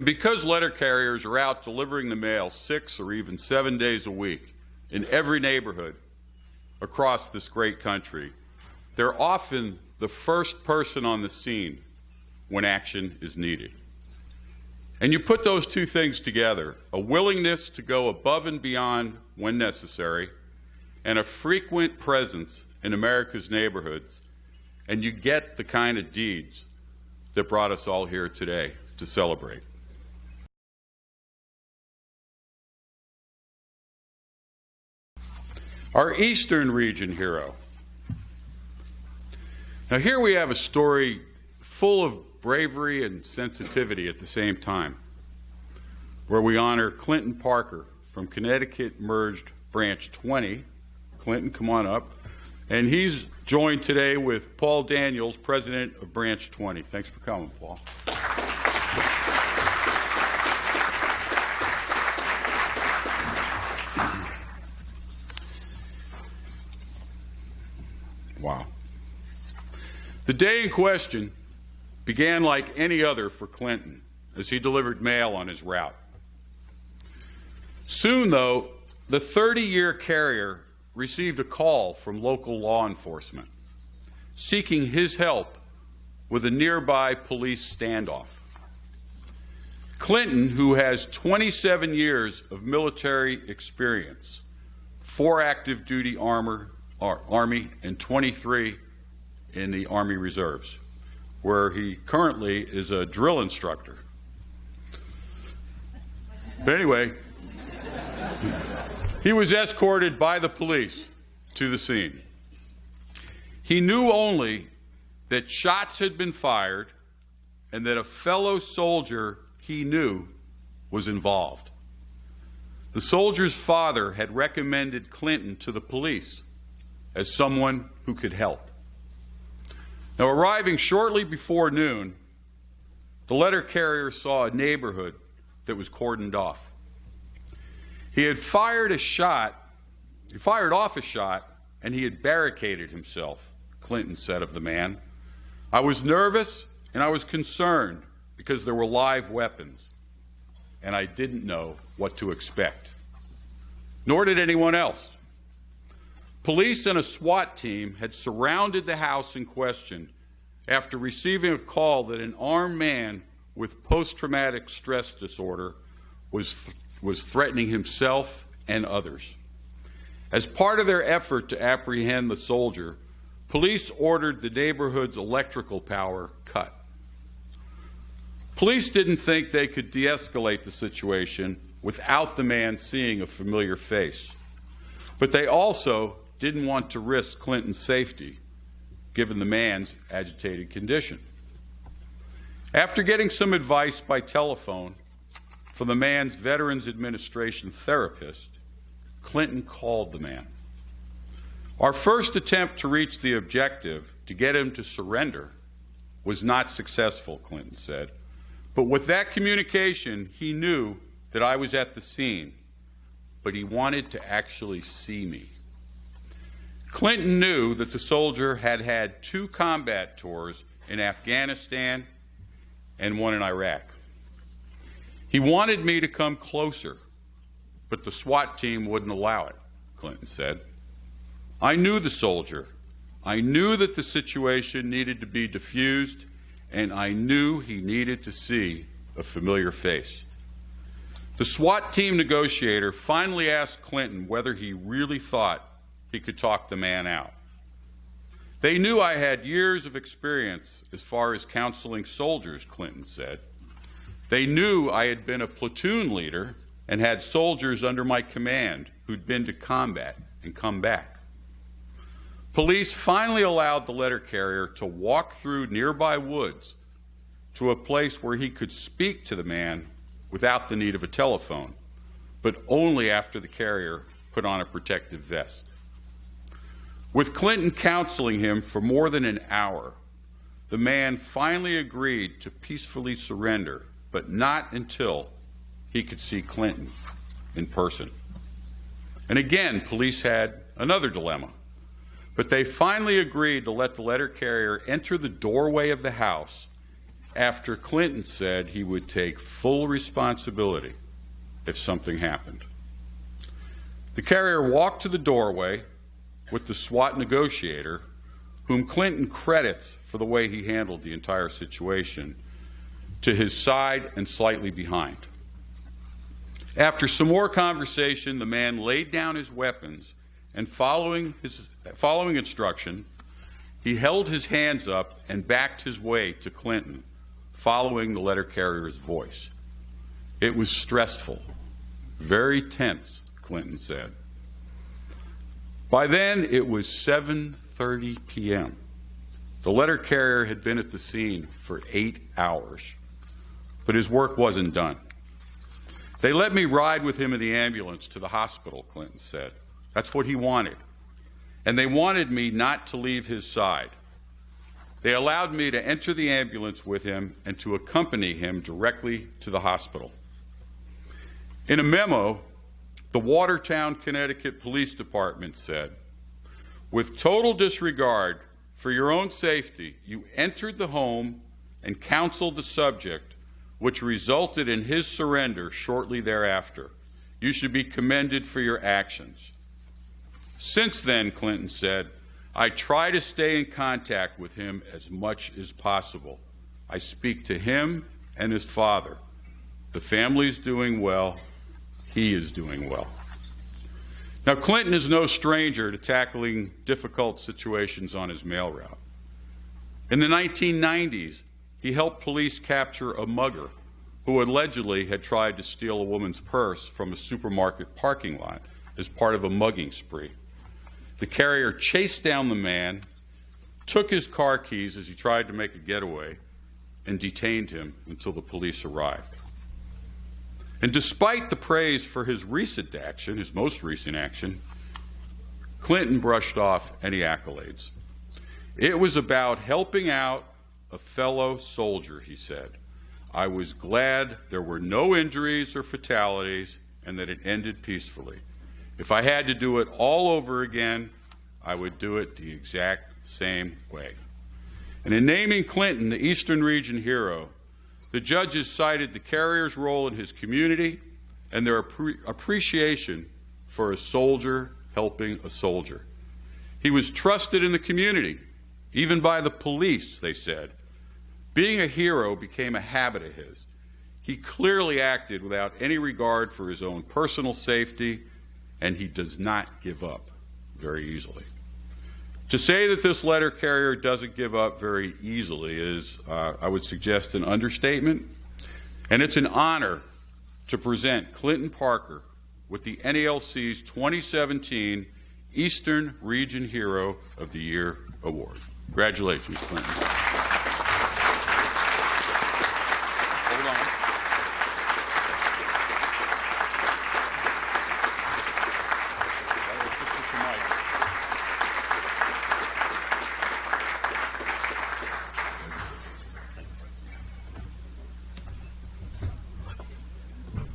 Because letter carriers are out delivering the mail 6 or even 7 days a week in every neighborhood across this great country, they're often the first person on the scene when action is needed. And you put those two things together, a willingness to go above and beyond when necessary, and a frequent presence in America's neighborhoods, and you get the kind of deeds that brought us all here today to celebrate. Our Eastern Region hero. Now here we have a story full of bravery and sensitivity at the same time, where we honor Clinton Parker from Connecticut Merged Branch 20. Clinton, come on up. And he's joined today with Paul Daniels, president of Branch 20. Thanks for coming, Paul. Wow. The day in question began like any other for Clinton as he delivered mail on his route. Soon, though, the 30-year carrier received a call from local law enforcement seeking his help with a nearby police standoff. Clinton, who has 27 years of military experience, 4 active duty Army and 23 in the Army Reserves, where he currently is a drill instructor. But anyway, he was escorted by the police to the scene. He knew only that shots had been fired and that a fellow soldier he knew was involved. The soldier's father had recommended Clinton to the police as someone who could help. Now, arriving shortly before noon, the letter carrier saw a neighborhood that was cordoned off. He had fired off a shot, and he had barricaded himself, Clinton said of the man. I was nervous and I was concerned because there were live weapons, and I didn't know what to expect. Nor did anyone else. Police and a SWAT team had surrounded the house in question after receiving a call that an armed man with post-traumatic stress disorder was threatening himself and others. As part of their effort to apprehend the soldier, police ordered the neighborhood's electrical power cut. Police didn't think they could de-escalate the situation without the man seeing a familiar face, but they also didn't want to risk Clinton's safety, given the man's agitated condition. After getting some advice by telephone from the man's Veterans Administration therapist, Clinton called the man. Our first attempt to reach the objective, to get him to surrender, was not successful, Clinton said. But with that communication, he knew that I was at the scene, but he wanted to actually see me. Clinton knew that the soldier had had 2 combat tours in Afghanistan and 1 in Iraq. He wanted me to come closer, but the SWAT team wouldn't allow it, Clinton said. I knew the soldier. I knew that the situation needed to be diffused, and I knew he needed to see a familiar face. The SWAT team negotiator finally asked Clinton whether he really thought he could talk the man out. They knew I had years of experience as far as counseling soldiers, Clinton said. They knew I had been a platoon leader and had soldiers under my command who'd been to combat and come back. Police finally allowed the letter carrier to walk through nearby woods to a place where he could speak to the man without the need of a telephone, but only after the carrier put on a protective vest. With Clinton counseling him for more than an hour, the man finally agreed to peacefully surrender, but not until he could see Clinton in person. And again, police had another dilemma, but they finally agreed to let the letter carrier enter the doorway of the house after Clinton said he would take full responsibility if something happened. The carrier walked to the doorway with the SWAT negotiator, whom Clinton credits for the way he handled the entire situation, to his side and slightly behind. After some more conversation, the man laid down his weapons and, following instruction, he held his hands up and backed his way to Clinton, following the letter carrier's voice. It was stressful, very tense, Clinton said. By then, it was 7:30 p.m. The letter carrier had been at the scene for 8 hours, but his work wasn't done. They let me ride with him in the ambulance to the hospital, Clinton said. That's what he wanted. And they wanted me not to leave his side. They allowed me to enter the ambulance with him and to accompany him directly to the hospital. In a memo, the Watertown, Connecticut Police Department said, "With total disregard for your own safety, you entered the home and counseled the subject, which resulted in his surrender shortly thereafter. You should be commended for your actions." Since then, Clinton said, I try to stay in contact with him as much as possible. I speak to him and his father. The family's doing well. He is doing well. Now, Clinton is no stranger to tackling difficult situations on his mail route. In the 1990s, he helped police capture a mugger who allegedly had tried to steal a woman's purse from a supermarket parking lot as part of a mugging spree. The carrier chased down the man, took his car keys as he tried to make a getaway, and detained him until the police arrived. And despite the praise for his recent action, his most recent action, Clinton brushed off any accolades. It was about helping out a fellow soldier, he said. I was glad there were no injuries or fatalities and that it ended peacefully. If I had to do it all over again, I would do it the exact same way. And in naming Clinton the Eastern Region Hero, the judges cited the carrier's role in his community and their appreciation for a soldier helping a soldier. He was trusted in the community, even by the police, they said. Being a hero became a habit of his. He clearly acted without any regard for his own personal safety, and he does not give up very easily. To say that this letter carrier doesn't give up very easily is, I would suggest, an understatement, and it's an honor to present Clinton Parker with the NALC's 2017 Eastern Region Hero of the Year Award. Congratulations, Clinton. Hold on.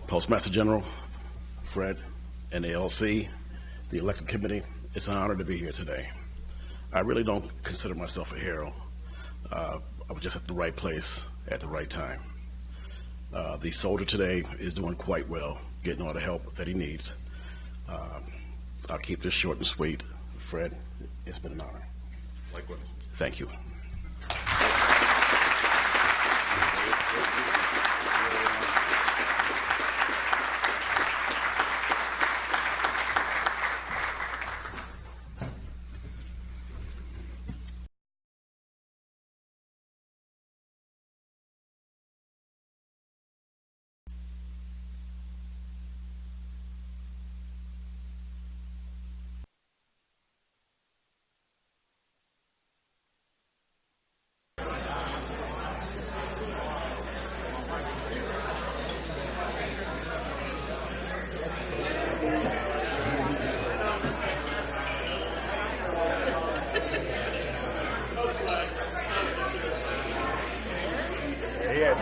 Postmaster General, Fred, NALC, the elected committee, it's an honor to be here today. I really don't consider myself a hero. I was just at the right place at the right time. The soldier today is doing quite well, getting all the help that he needs. I'll keep this short and sweet. Fred, it's been an honor. Likewise. Thank you. Yeah,